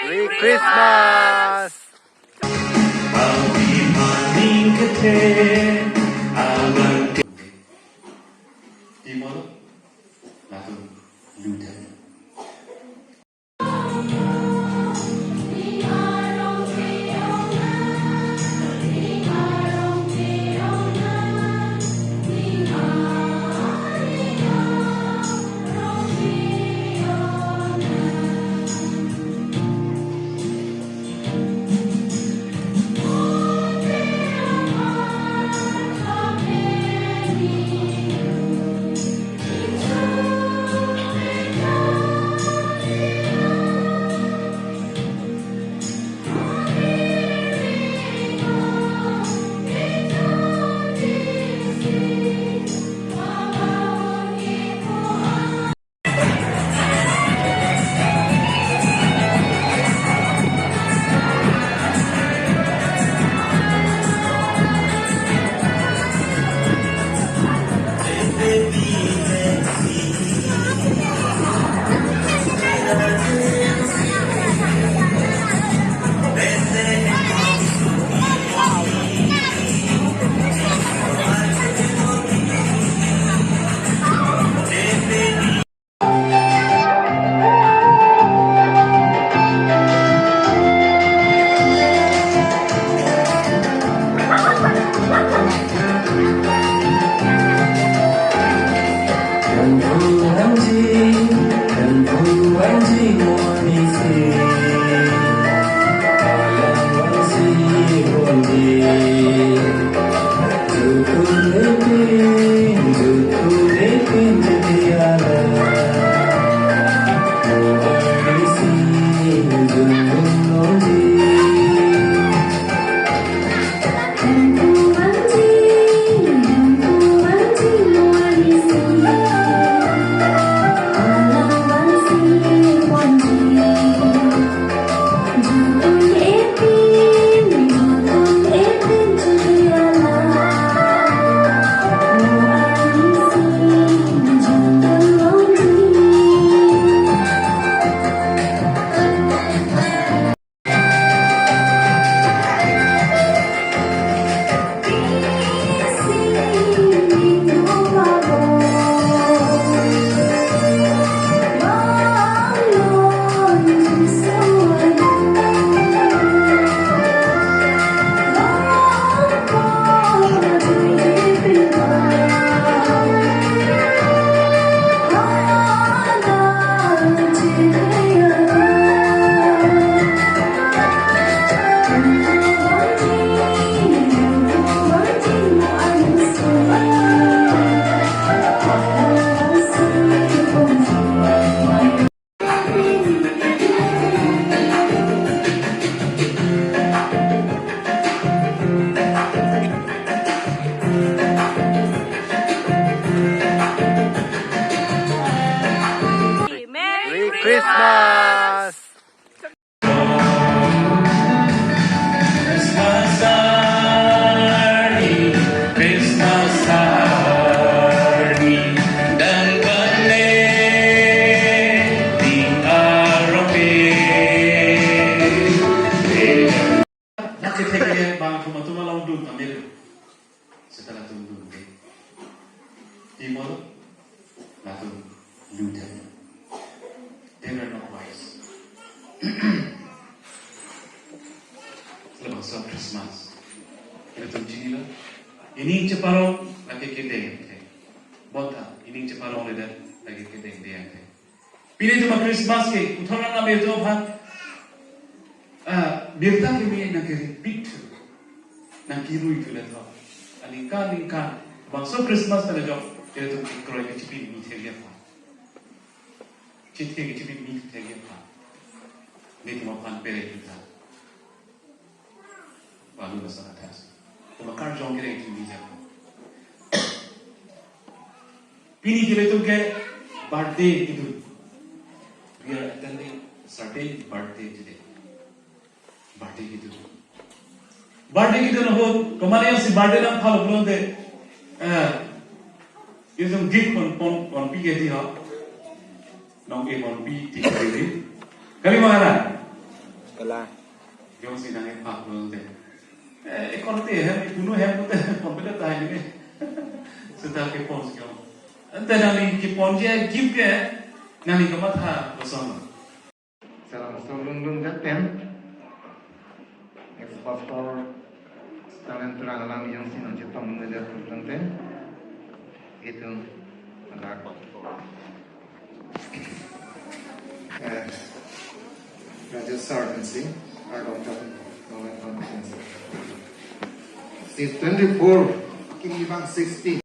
Merry Christmas! Arni Kethe, di mana? Lalu ludah. Merry Christmas! Christmas Arni, Christmas Arni, dan kene di Arope. Nak cakap dia bang cuma tu malam dulu ambil setelah tu dulu. Di mana? Lalu ludah. They were not wise. Selepas Christmas, kita tu cini lah. Ini ceparong lagi kita yang bota. Ini ceparong leda lagi kita yang dia. Pilih cuma Christmas ke, uthorang na beto bhat. Birta ke mi nak kiri bitu, nak kiru itu leda. Aningkan, bangsa Christmas pada job kita tu kroy ke cipi mi teria pa. Cipi ke cipi mi teria pa. Ni cuma pan pere kita. Baru besar atas. Cuma karjong kira itu bisa. Pini kira itu ke birthday itu. We are attending certain birthday today. Birthday itu. Birthday itu noh. Kemarin si birthday nam thal belum deh. Itu gift kon pi ke dia. Nong ke kon pi tiga kali. Kali mana? yung sinangin pakul deh. Ikorte hem, ibunuh hem udah komputer tahan ini. Sudah kipon sekarang. Ente nali kipon dia gift ke, nali kemat ha bersama. Salam lung jaten. Eksportor talent terang alam yang sini Jepang mengajar tentang itu anak. Raja Sardansi, our doctor, Seat 24, King Ibang 16.